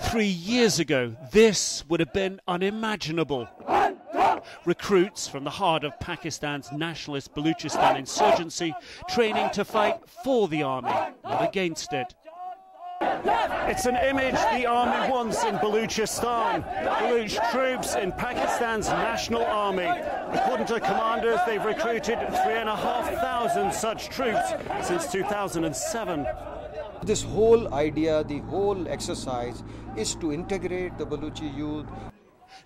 3 years ago, this would have been unimaginable. Recruits from the heart of Pakistan's nationalist Baluchistan insurgency training to fight for the army, not against it. It's an image the army wants in Baluchistan. Baluch troops in Pakistan's national army. According to commanders, they've recruited 3,500 such troops since 2007. This whole idea, the whole exercise is to integrate the Baluchi youth.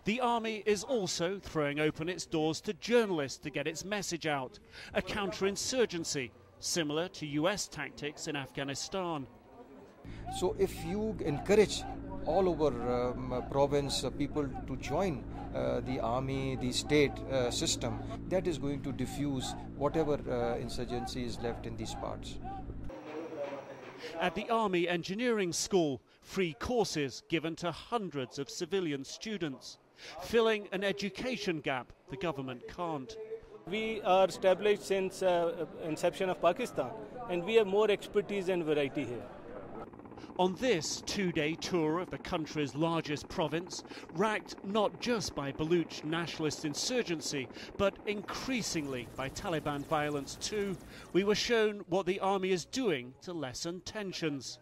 The army is also throwing open its doors to journalists to get its message out. A counterinsurgency, similar to US tactics in Afghanistan. So if you encourage all over province people to join the army, the state system, that is going to diffuse whatever insurgency is left in these parts. At the Army Engineering School, free courses given to hundreds of civilian students, filling an education gap the government can't. We are established since inception of Pakistan, and we have more expertise and variety here. On this 2-day tour of the country's largest province, racked not just by Baluch nationalist insurgency, but increasingly by Taliban violence too, we were shown what the army is doing to lessen tensions.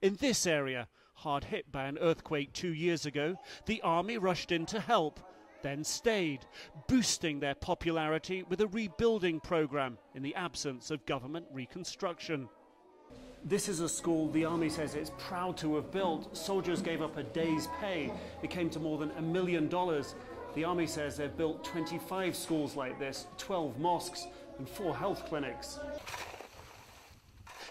In this area, hard hit by an earthquake 2 years ago, the army rushed in to help, then stayed, boosting their popularity with a rebuilding program in the absence of government reconstruction. This is a school the army says it's proud to have built. Soldiers gave up a day's pay. It came to more than $1 million. The army says they've built 25 schools like this, 12 mosques and 4 health clinics.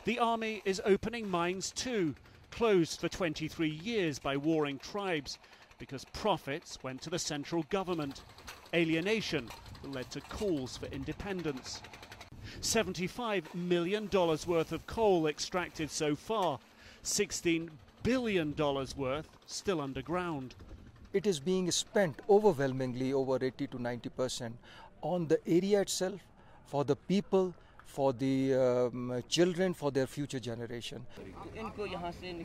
The army is opening mines too, closed for 23 years by warring tribes because profits went to the central government. Alienation led to calls for independence. $75 million worth of coal extracted so far, $16 billion worth still underground. It is being spent overwhelmingly, over 80 to 90%, on the area itself, for the people, for the children, for their future generation.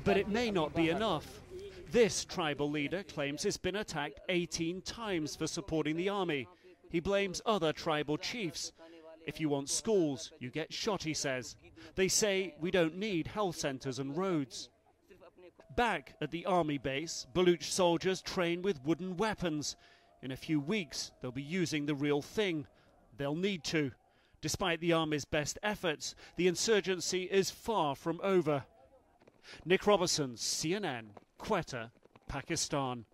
But it may not be enough. This tribal leader claims he's been attacked 18 times for supporting the army. He blames other tribal chiefs. If you want schools, you get shot, he says. They say we don't need health centres and roads. Back at the army base, Baluch soldiers train with wooden weapons. In a few weeks, they'll be using the real thing. They'll need to. Despite the army's best efforts, the insurgency is far from over. Nick Robertson, CNN, Quetta, Pakistan.